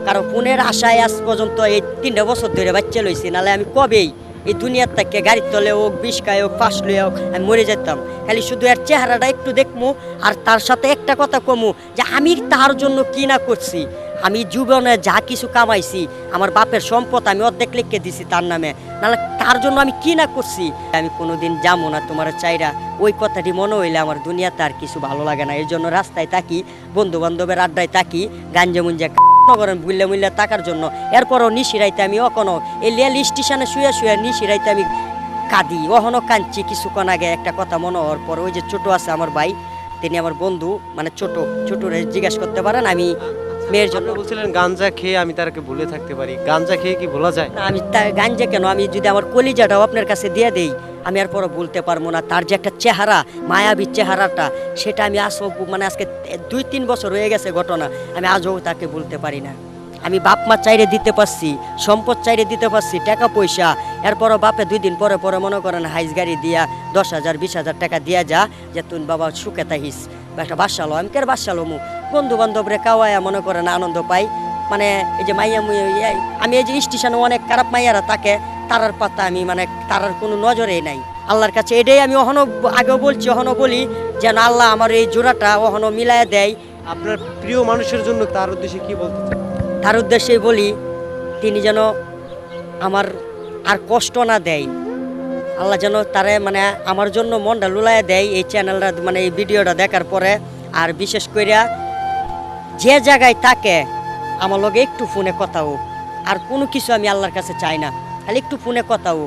কারণ ফোনের আশায় আজ পর্যন্ত এই 3 বছর ধরে বাচ্চা লইছি, নাহলে আমি কবেই এই দুনিয়ার থেকে গাড়ির তলে হোক, বিষ খায় হোক, ফাঁস লইয়া হোক, আমি মরে যেতাম। খালি শুধু এর চেহারাটা একটু দেখমু আর তার সাথে একটা কথা কমু যে আমি তার জন্য কি না করছি। আমি জীবনে যা কিছু কামাইছি, আমার বাপের সম্পদ আমি অর্ধেক লিখে দিছি তার নামে, নাহলে তার জন্য আমি কি না করছি। আমি কোনোদিন যাবো না তোমার চাইরা, ওই কথাটি মনে হইলে আমার দুনিয়াতে আর কিছু ভালো লাগে না। এই জন্য রাস্তায় থাকি, বন্ধু বান্ধবের আড্ডায় থাকি, গাঞ্জা মুঞ্জা করেন বুল্লে মুল্লে থাকার জন্য। এরপরও নিশিরাইতে আমি অখনো এই রেল স্টেশনে শুয়ে শুয়ে নিশিরাইতে আমি কাঁদি, অহনো কাঁদছি। কিছুক্ষণ আগে একটা কথা মনে হওয়ার পর ওই যে ছোট আছে আমার ভাই, তিনি আমার বন্ধু, মানে ছোটরে জিজ্ঞেস করতে পারেন। আমি মেয়ের জন্য আপনি বলছিলেন গাঞ্জা খেয়ে আমি তারকে ভুলে থাকতে পারি, গাঞ্জা খেয়ে কি ভোলা যায়? না, আমি গাঞ্জা কেন, আমি যদি আমার কলিজাটাও আপনার কাছে দিয়ে দেই, আমি আর পরে বলতে পারবো না। তার যে একটা চেহারা, মায়াবী চেহারাটা, সেটা আমি আজও মানে আজকে 2-3 বছর হয়ে গেছে ঘটনা, আমি আজও তাকে বলতে পারি না। আমি বাপ মা চাইরে দিতে পারছি, সম্পদ চাইরে দিতে পারছি, টাকা পয়সা। এরপরও বাপে 2 দিন পরে পরে মনে করেন হাইস গাড়ি দিয়া 10,000-20,000 টাকা দিয়া যা, যে তুই বাবা সুখে থাকিস, একটা বাসালো। আমি কের বাসালো মু বন্ধু বান্ধবরে কাওয়ায়া মনে করেন আনন্দ পাই। মানে এই যে মাইয়া আমি এই যে স্টেশনে অনেক খারাপ মাইয়ারা থাকে, তারার পাতা আমি মানে তারার কোনো নজরেই নাই। আল্লাহর কাছে এটাই আমি অহনো আগেও বলছি, অহনো বলি, যেন আল্লাহ আমার এই জোড়াটা অহনো মিলায় দেয়। আপনার প্রিয় মানুষের জন্য তার উদ্দেশ্যে কি বলতে চান? তার উদ্দেশ্যেই বলি, তিনি যেন আমার আর কষ্ট না দেয়। আল্লাহ যেন তারে মানে আমার জন্য মনটা লুলাইয়া দেয় এই চ্যানেলটা, মানে এই ভিডিওটা দেখার পরে। আর বিশেষ কইরা যে জায়গায় থাকে আমার লগে একটু ফোনে কথা হোক, আর কোনো কিছু আমি আল্লাহর কাছে চাই না, খালি একটু ফোনে কথা হোক।